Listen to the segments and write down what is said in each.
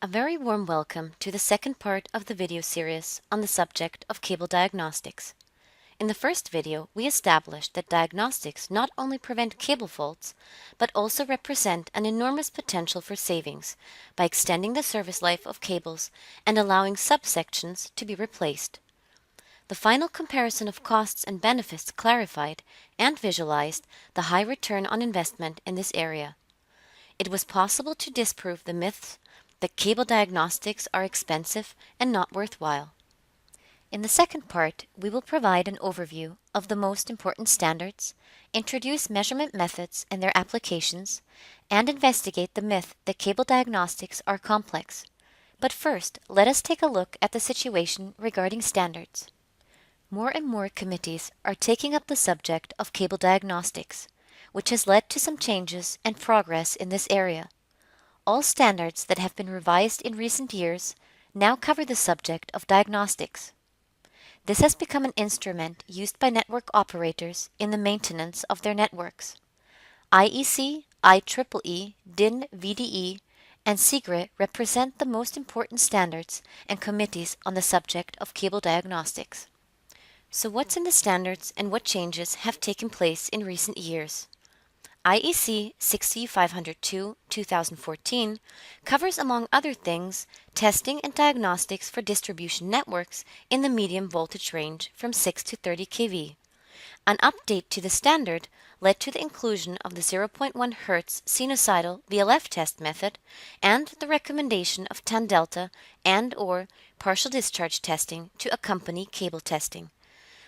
A very warm welcome to the second part of the video series on the subject of cable diagnostics. In the first video, we established that diagnostics not only prevent cable faults, but also represent an enormous potential for savings by extending the service life of cables and allowing subsections to be replaced. The final comparison of costs and benefits clarified and visualized the high return on investment in this area. It was possible to disprove the myths that cable diagnostics are expensive and not worthwhile. In the second part, we will provide an overview of the most important standards, introduce measurement methods and their applications, and investigate the myth that cable diagnostics are complex. But first, let us take a look at the situation regarding standards. More and more committees are taking up the subject of cable diagnostics, which has led to some changes and progress in this area. All standards that have been revised in recent years now cover the subject of diagnostics. This has become an instrument used by network operators in the maintenance of their networks. IEC, IEEE, DIN, VDE, and s.r.o represent the most important standards and committees on the subject of cable diagnostics. So what's in the standards and what changes have taken place in recent years? IEC 60502-2014 covers, among other things, testing and diagnostics for distribution networks in the medium voltage range from 6 to 30 kV. An update to the standard led to the inclusion of the 0.1 Hz sinusoidal VLF test method and the recommendation of tan delta and/or partial discharge testing to accompany cable testing.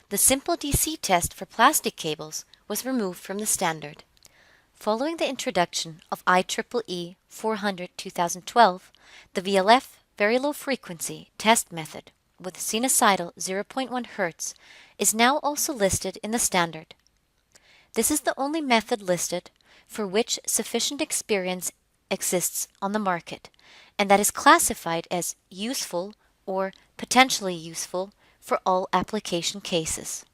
The simple DC test for plastic cables was removed from the standard. Following the introduction of IEEE 400-2012, the VLF very low frequency test method with sinusoidal 0.1 Hz is now also listed in the standard. This is the only method listed for which sufficient experience exists on the market, and that is classified as useful or potentially useful for all application cases.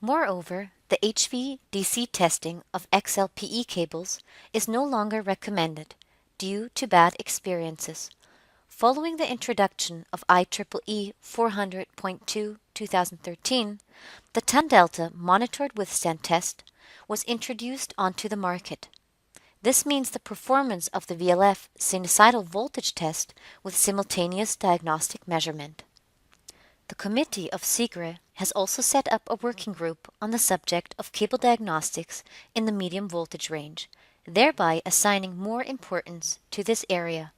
Moreover, the HVDC testing of XLPE cables is no longer recommended due to bad experiences. Following the introduction of IEEE 400.2/2013, the tan delta monitored withstand test was introduced onto the market. This means the performance of the VLF sinusoidal voltage test with simultaneous diagnostic measurement. The committee of s.r.o has also set up a working group on the subject of cable diagnostics in the medium voltage range, thereby assigning more importance to this area.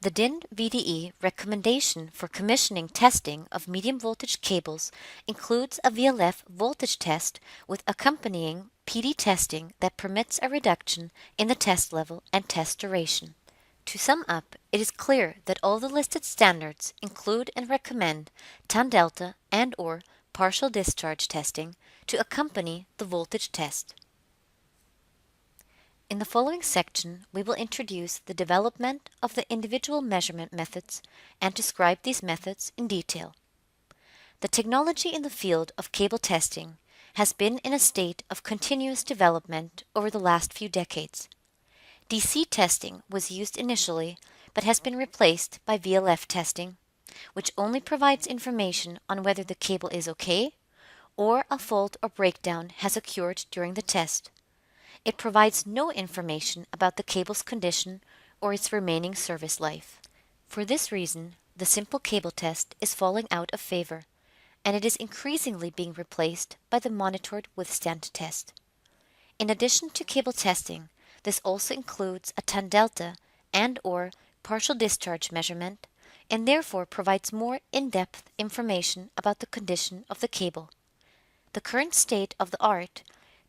The DIN VDE recommendation for commissioning testing of medium voltage cables includes a VLF voltage test with accompanying PD testing that permits a reduction in the test level and test duration. To sum up, it is clear that all the listed standards include and recommend tan delta and/or partial discharge testing to accompany the voltage test. In the following section, we will introduce the development of the individual measurement methods and describe these methods in detail. The technology in the field of cable testing has been in a state of continuous development over the last few decades. DC testing was used initially, but has been replaced by VLF testing, which only provides information on whether the cable is okay or a fault or breakdown has occurred during the test. It provides no information about the cable's condition or its remaining service life. For this reason, the simple cable test is falling out of favor, and it is increasingly being replaced by the monitored withstand test. In addition to cable testing, this also includes a tan delta and/or partial discharge measurement, and therefore provides more in-depth information about the condition of the cable. The current state of the art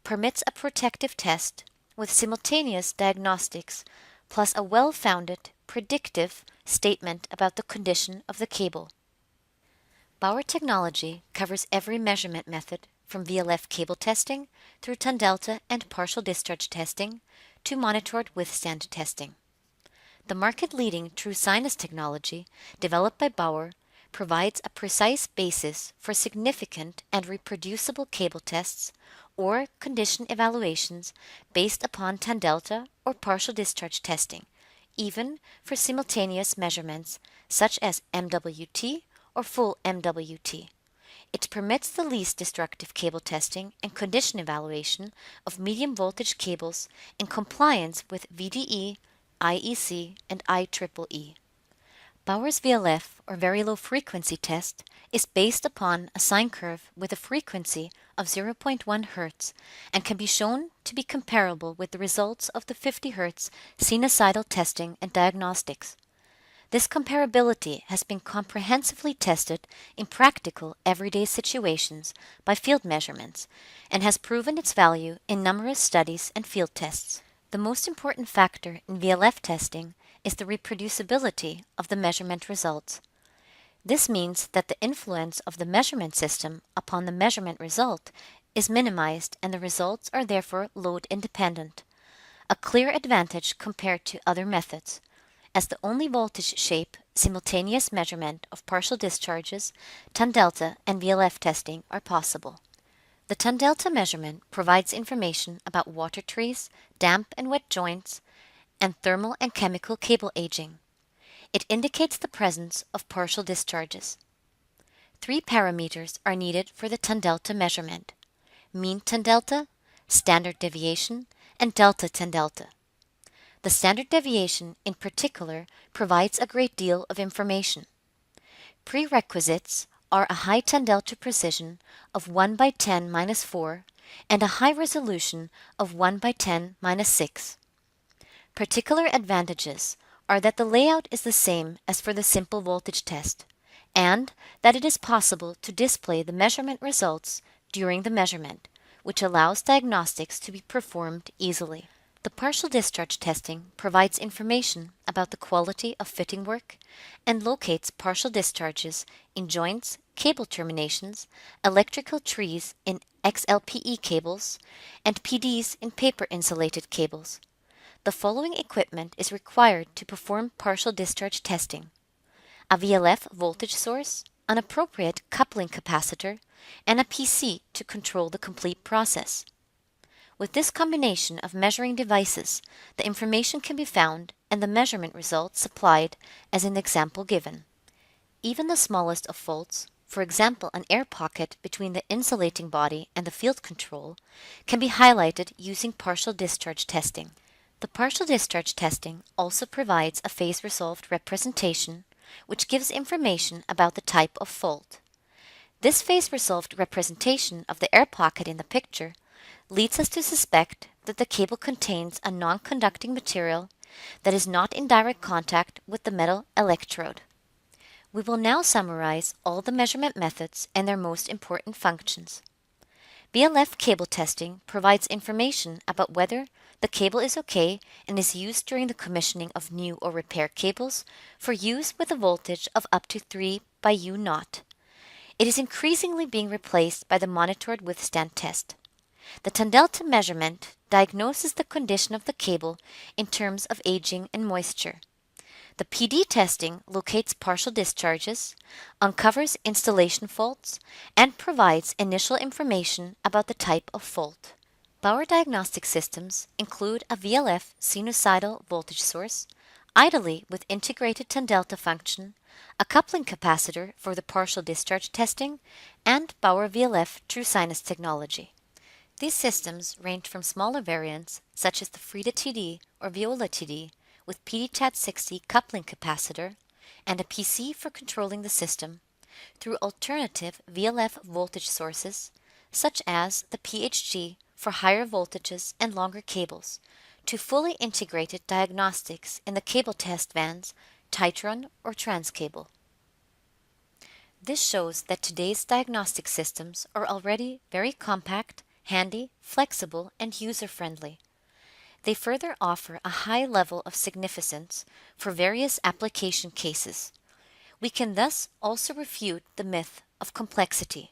permits a protective test with simultaneous diagnostics plus a well-founded, predictive statement about the condition of the cable. Bauer technology covers every measurement method from VLF cable testing through tan delta and partial discharge testing to monitored withstand testing. The market-leading True Sinus technology, developed by Bauer, provides a precise basis for significant and reproducible cable tests or condition evaluations based upon tan delta or partial discharge testing, even for simultaneous measurements such as MWT or full MWT. It permits the least destructive cable testing and condition evaluation of medium voltage cables in compliance with VDE, IEC, and IEEE. Bauer's VLF, or very low frequency test, is based upon a sine curve with a frequency of 0.1 Hz and can be shown to be comparable with the results of the 50 Hz sinusoidal testing and diagnostics. This comparability has been comprehensively tested in practical, everyday situations by field measurements and has proven its value in numerous studies and field tests. The most important factor in VLF testing is the reproducibility of the measurement results. This means that the influence of the measurement system upon the measurement result is minimized and the results are therefore load independent, a clear advantage compared to other methods, as the only voltage shape simultaneous measurement of partial discharges, ton delta, and VLF testing are possible. The ton delta measurement provides information about water trees, damp and wet joints, and thermal and chemical cable aging. It indicates the presence of partial discharges. 3 parameters are needed for the ton delta measurement: mean ton delta, standard deviation, and delta ton delta. The standard deviation, in particular, provides a great deal of information. Prerequisites are a high ton delta precision of 1 by 10 minus 4 and a high resolution of 1 by 10 minus 6. Particular advantages are that the layout is the same as for the simple voltage test, and that it is possible to display the measurement results during the measurement, which allows diagnostics to be performed easily. The partial discharge testing provides information about the quality of fitting work and locates partial discharges in joints, cable terminations, electrical trees in XLPE cables, and PDs in paper insulated cables. The following equipment is required to perform partial discharge testing: a VLF voltage source, an appropriate coupling capacitor, and a PC to control the complete process. With this combination of measuring devices, the information can be found and the measurement results supplied as in the example given. Even the smallest of faults, for example an air pocket between the insulating body and the field control, can be highlighted using partial discharge testing. The partial discharge testing also provides a phase-resolved representation, which gives information about the type of fault. This phase-resolved representation of the air pocket in the picture leads us to suspect that the cable contains a non-conducting material that is not in direct contact with the metal electrode. We will now summarize all the measurement methods and their most important functions. VLF cable testing provides information about whether the cable is okay and is used during the commissioning of new or repair cables for use with a voltage of up to 3 by U naught. It is increasingly being replaced by the monitored withstand test. The ton delta measurement diagnoses the condition of the cable in terms of aging and moisture. The PD testing locates partial discharges, uncovers installation faults, and provides initial information about the type of fault. Bauer diagnostic systems include a VLF sinusoidal voltage source, ideally with integrated ton delta function, a coupling capacitor for the partial discharge testing, and Bauer VLF true sinus technology. These systems range from smaller variants, such as the Frida TD or Viola TD, with PDTAT60 coupling capacitor and a PC for controlling the system, through alternative VLF voltage sources, such as the PHG for higher voltages and longer cables, to fully integrated diagnostics in the cable test vans, Titron or Transcable. This shows that today's diagnostic systems are already very compact, handy, flexible, and user-friendly. They further offer a high level of significance for various application cases. We can thus also refute the myth of complexity.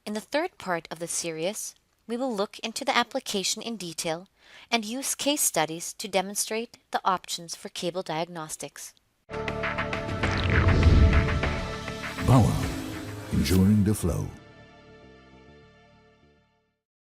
In the third part of the series, we will look into the application in detail and use case studies to demonstrate the options for cable diagnostics. Bauer, ensuring the flow.